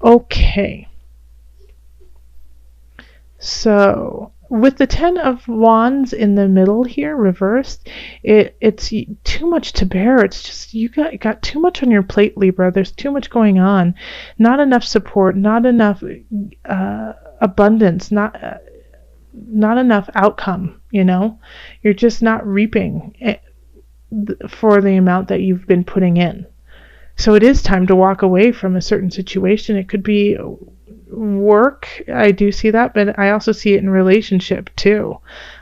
Okay. So, with the Ten of Wands in the middle here, reversed, it's too much to bear. It's just you got too much on your plate, Libra. There's too much going on. Not enough support, not enough abundance, not enough outcome, You're just not reaping for the amount that you've been putting in. So it is time to walk away from a certain situation. It could be work, I do see that, but I also see it in relationship too.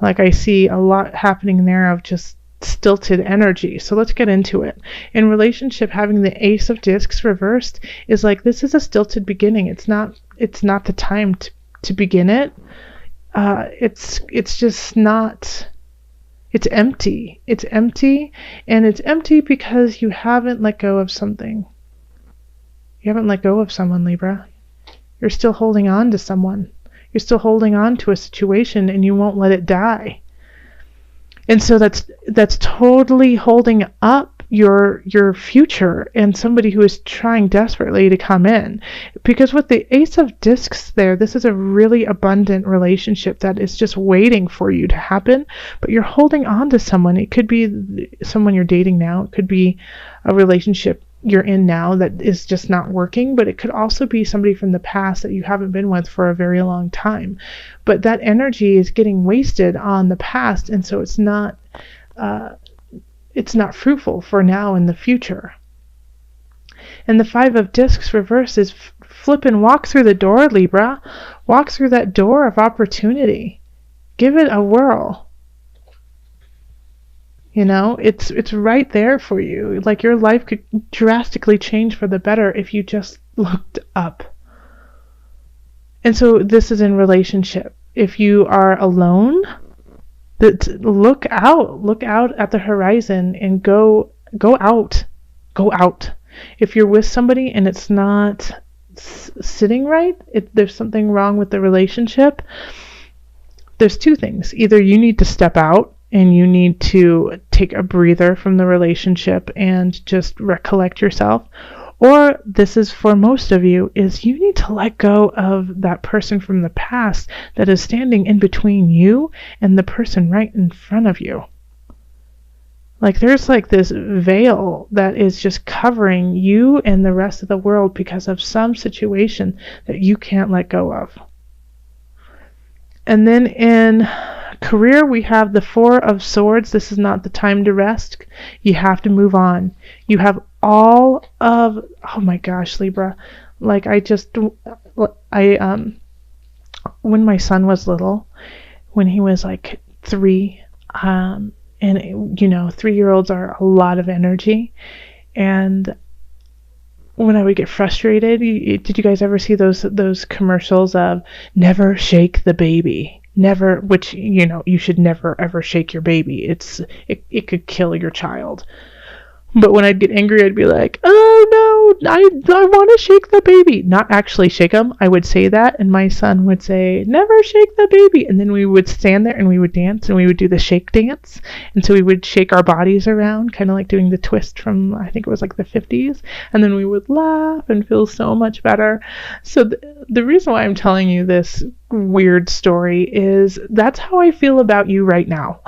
Like I see a lot happening there of just stilted energy. So let's get into it. In relationship, having the Ace of Discs reversed is like, this is a stilted beginning. It's not the time to begin it. It's just not. It's empty. It's empty, and it's empty because you haven't let go of something. You haven't let go of someone, Libra. You're still holding on to someone. You're still holding on to a situation, and you won't let it die. And so that's totally holding up your future and somebody who is trying desperately to come in. Because with the Ace of Discs there, this is a really abundant relationship that is just waiting for you to happen, but you're holding on to someone. It could be someone you're dating now. It could be a relationship you're in now that is just not working, but it could also be somebody from the past that you haven't been with for a very long time. But that energy is getting wasted on the past, and so it's not fruitful for now in the future. And the Five of Discs reverse is flip and walk through the door, Libra. Walk through that door of opportunity. Give it a whirl. It's right there for you. Like your life could drastically change for the better if you just looked up. And so this is in relationship. If you are alone, look out at the horizon and go out. If you're with somebody and it's not sitting right, there's something wrong with the relationship. There's two things. Either you need to step out and you need to take a breather from the relationship and just recollect yourself. Or this is for most of you, is you need to let go of that person from the past that is standing in between you and the person right in front of you. Like there's like this veil that is just covering you and the rest of the world because of some situation that you can't let go of. And then in career, we have the Four of Swords. This is not the time to rest. You have to move on. You have all of, oh my gosh, Libra. Like when my son was little, when he was like 3, and 3-year-olds are a lot of energy. And when I would get frustrated, did you guys ever see those commercials of never shake the baby? Never, which, you should never ever shake your baby. It could kill your child. But when I'd get angry, I'd be like, oh no, I want to shake the baby. Not actually shake him. I would say that, and my son would say, never shake the baby. And then we would stand there and we would dance, and we would do the shake dance. And so we would shake our bodies around, kind of like doing the twist from, I think it was like the 50s. And then we would laugh and feel so much better. So the reason why I'm telling you this weird story is that's how I feel about you right now.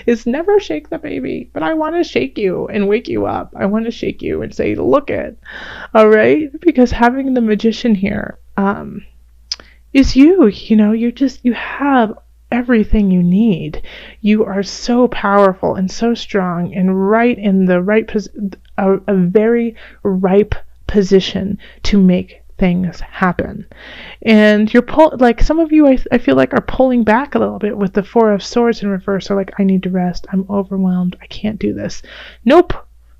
Is never shake the baby, but I want to shake you and wake you up. I want to shake you and say, look it. All right? Because having the Magician here is you. You have everything you need. You are so powerful and so strong and right in the right a very ripe position to make things happen. And you're like some of you I feel like are pulling back a little bit with the Four of Swords in reverse. Are like, I need to rest, I'm overwhelmed, I can't do this. Nope,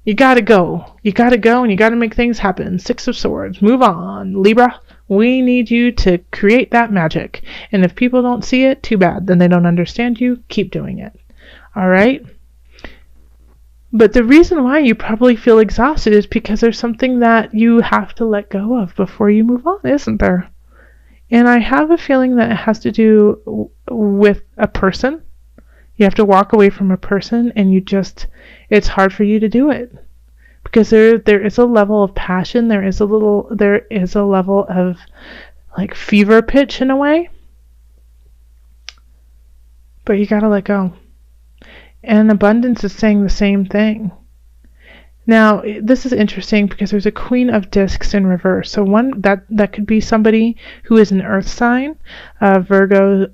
you gotta go and you gotta make things happen. Six of Swords, move on, Libra. We need you to create that magic, and if people don't see it, too bad, then they don't understand you. Keep doing it. All right? But the reason why you probably feel exhausted is because there's something that you have to let go of before you move on, isn't there? And I have a feeling that it has to do with a person. You have to walk away from a person, and it's hard for you to do it because there is a level of passion, there is a level of like fever pitch in a way, but you gotta let go. And abundance is saying the same thing. Now, this is interesting because there's a Queen of Discs in reverse. So one that could be somebody who is an earth sign, Virgo,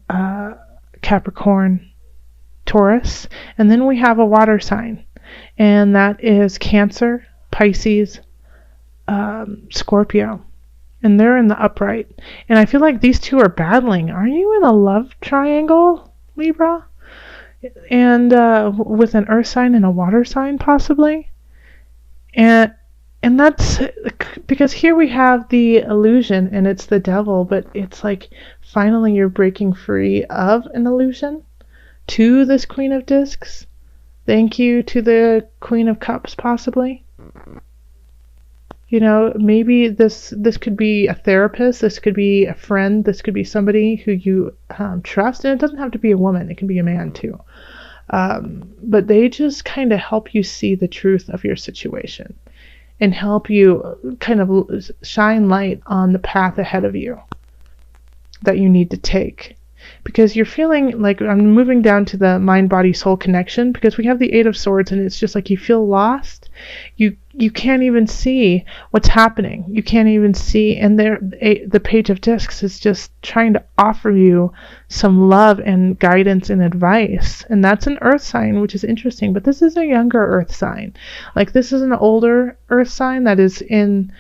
Capricorn, Taurus, and then we have a water sign, and that is Cancer, Pisces, Scorpio, and they're in the upright. And I feel like these two are battling. Are you in a love triangle, Libra? And with an earth sign and a water sign, possibly? And that's because here we have the illusion and it's the devil, but it's like finally you're breaking free of an illusion to this Queen of Discs. Thank you to the Queen of Cups, possibly. You know, maybe this could be a therapist, this could be a friend, this could be somebody who you trust, and it doesn't have to be a woman, it can be a man too. But they just kind of help you see the truth of your situation and help you kind of shine light on the path ahead of you that you need to take. Because you're feeling like, I'm moving down to the mind-body-soul connection, because we have the Eight of Swords, and it's just like you feel lost. You can't even see what's happening. You can't even see, and the Page of Discs is just trying to offer you some love and guidance and advice. And that's an earth sign, which is interesting, but this is a younger earth sign. Like, this is an older earth sign that is in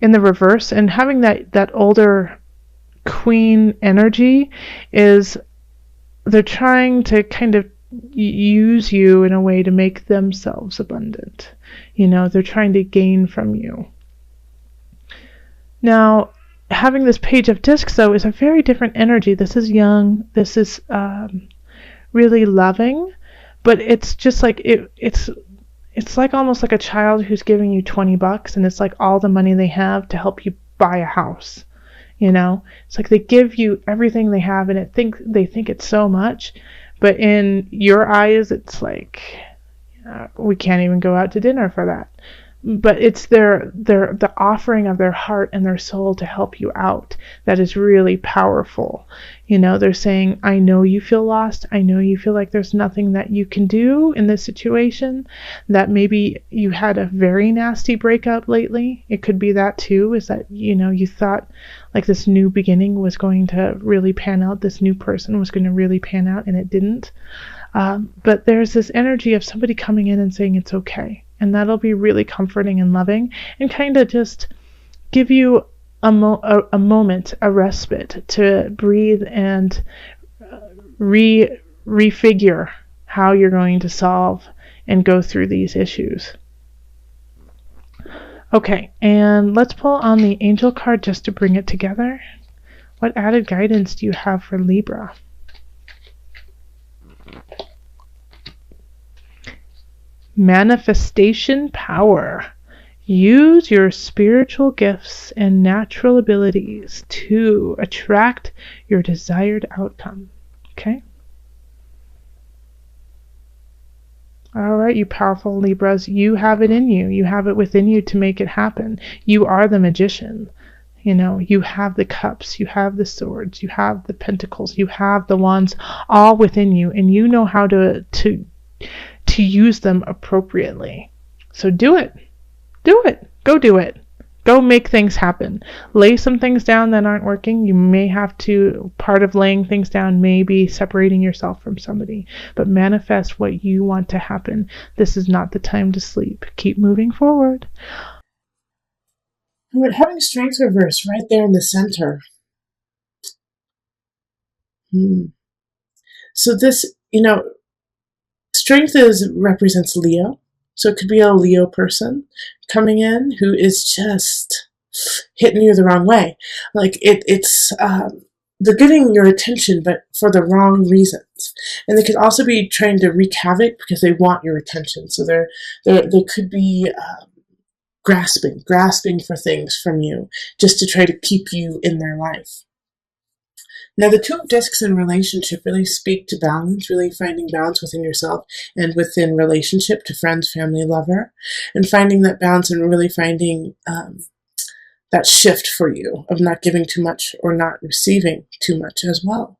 the reverse, and having that older Queen energy is they're trying to kind of use you in a way to make themselves abundant. You know, they're trying to gain from you. Now, having this Page of Discs, though, is a very different energy. This is young. This is really loving, but it's just like it's like almost like a child who's giving you $20, and it's like all the money they have to help you buy a house. You know, it's like they give you everything they have, and they think it's so much, but in your eyes, it's like we can't even go out to dinner for that. But it's the offering of their heart and their soul to help you out that is really powerful. You know, they're saying, I know you feel lost. I know you feel like there's nothing that you can do in this situation, that maybe you had a very nasty breakup lately. It could be that too, is that, you know, you thought like this new beginning was going to really pan out. This new person was going to really pan out, and it didn't. But there's this energy of somebody coming in and saying it's okay. And that'll be really comforting and loving, and kind of just give you a moment, a respite to breathe and refigure how you're going to solve and go through these issues. Okay, and let's pull on the angel card just to bring it together. What added guidance do you have for Libra? Manifestation power. Use your spiritual gifts and natural abilities to attract your desired outcome. Okay? All right, you powerful Libras, you have it in you. You have it within you to make it happen. You are the magician. You know, you have the cups, you have the swords, you have the pentacles, you have the wands, all within you, and you know how to use them appropriately. So do it. Do it. Go do it. Go make things happen. Lay some things down that aren't working. You may have to, part of laying things down may be separating yourself from somebody, but manifest what you want to happen. This is not the time to sleep. Keep moving forward. But having strength reverse right there in the center. So this, you know, strength represents Leo, so it could be a Leo person coming in who is just hitting you the wrong way. Like they're getting your attention, but for the wrong reasons. And they could also be trying to wreak havoc because they want your attention. So they could be grasping for things from you just to try to keep you in their life. Now, the Two of Discs in relationship really speak to balance, really finding balance within yourself and within relationship to friends, family, lover, and finding that balance and really finding that shift for you of not giving too much or not receiving too much as well.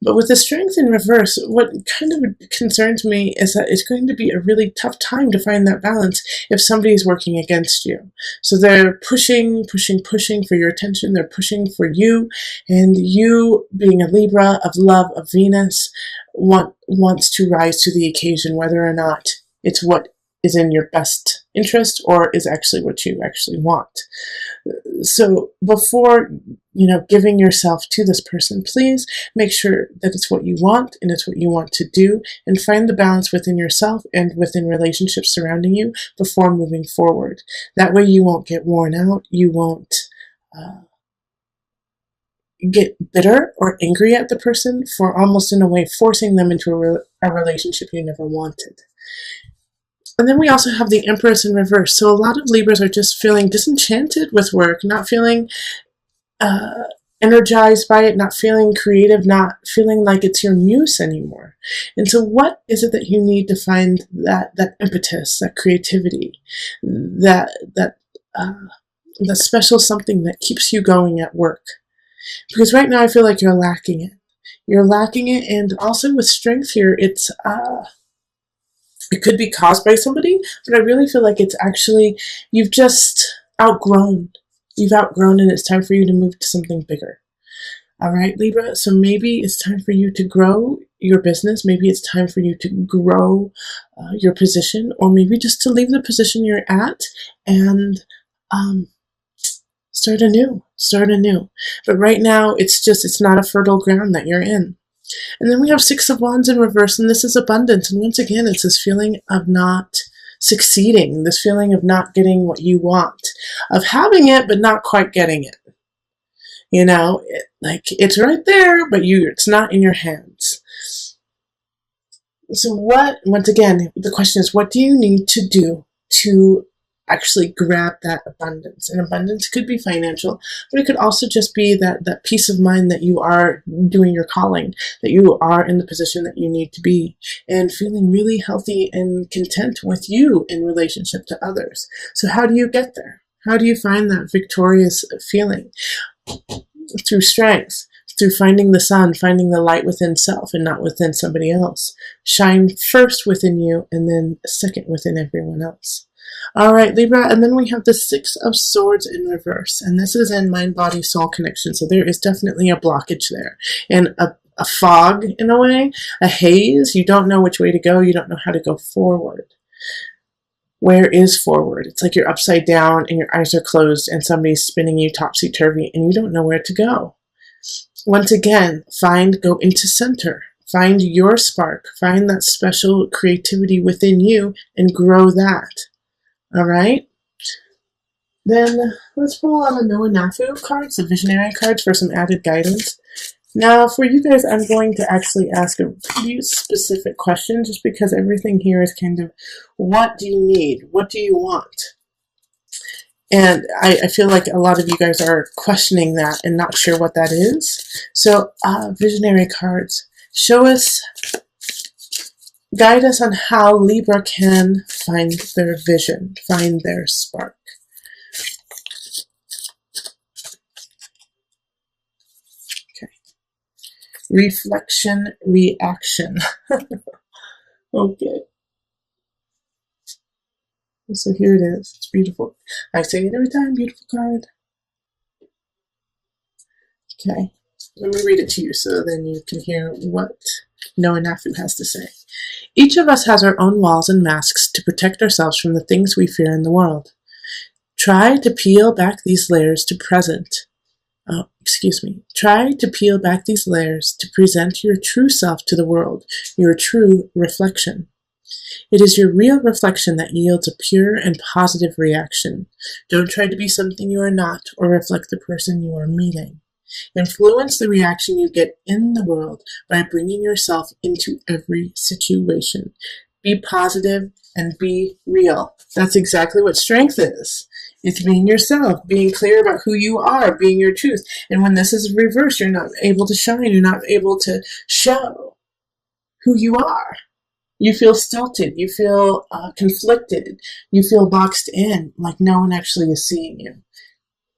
But with the Strength in reverse, what kind of concerns me is that it's going to be a really tough time to find that balance if somebody is working against you. So they're pushing for your attention. They're pushing for you, and you, being a Libra of love, of Venus, wants to rise to the occasion, whether or not it's what is in your best interest or is actually what you actually want. So before, giving yourself to this person, please make sure that it's what you want and it's what you want to do, and find the balance within yourself and within relationships surrounding you before moving forward. That way you won't get worn out. You won't get bitter or angry at the person for almost in a way forcing them into a relationship you never wanted. And then we also have the Empress in reverse. So a lot of Libras are just feeling disenchanted with work, not feeling energized by it, not feeling creative, not feeling like it's your muse anymore. And so what is it that you need to find that impetus, that creativity, that special something that keeps you going at work? Because right now I feel like you're lacking it. You're lacking it, and also with Strength here, it could be caused by somebody, but I really feel like it's actually, you've just outgrown. You've outgrown, and it's time for you to move to something bigger. All right, Libra? So maybe it's time for you to grow your business. Maybe it's time for you to grow your position, or maybe just to leave the position you're at and start anew. But right now, it's not a fertile ground that you're in. And then we have Six of Wands in reverse, and this is abundance. And once again, it's this feeling of not succeeding, this feeling of not getting what you want, of having it but not quite getting it. It's right there, but it's not in your hands. So once again, the question is, what do you need to do to actually grab that abundance? And abundance could be financial, but it could also just be that peace of mind that you are doing your calling, that you are in the position that you need to be, and feeling really healthy and content with you in relationship to others. So how do you get there? How do you find that victorious feeling? Through strength, through finding the sun, finding the light within self and not within somebody else. Shine first within you, and then second within everyone else. All right, Libra, and then we have the Six of Swords in reverse, and this is in mind, body, soul connection. So there is definitely a blockage there, and a fog in a way, a haze. You don't know which way to go. You don't know how to go forward. Where is forward? It's like you're upside down and your eyes are closed and somebody's spinning you topsy-turvy and you don't know where to go. Once again, go into center. Find your spark. Find that special creativity within you and grow that. All right? Then let's pull on the Noah Nafu cards, the visionary cards, for some added guidance. Now, for you guys, I'm going to actually ask a few specific questions, just because everything here is kind of, what do you need? What do you want? And I feel like a lot of you guys are questioning that and not sure what that is. So, visionary cards, guide us on how Libra can find their vision, find their spark. Okay. Reflection, reaction. Okay. So here it is. It's beautiful. I say it every time. Beautiful card. Okay. Let me read it to you so then you can hear what Noah Nafu has to say. Each of us has our own walls and masks to protect ourselves from the things we fear in the world. Try to peel back these layers to Try to peel back these layers to present your true self to the world, your true reflection. It is your real reflection that yields a pure and positive reaction. Don't try to be something you are not or reflect the person you are meeting. Influence the reaction you get in the world by bringing yourself into every situation. Be positive and be real. That's exactly what strength is. It's being yourself, being clear about who you are, being your truth. And when this is reversed, you're not able to shine, you're not able to show who you are. You feel stilted, you feel conflicted, you feel boxed in, like no one actually is seeing you.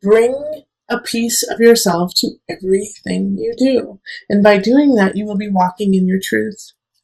Bring a piece of yourself to everything you do. And by doing that, you will be walking in your truth.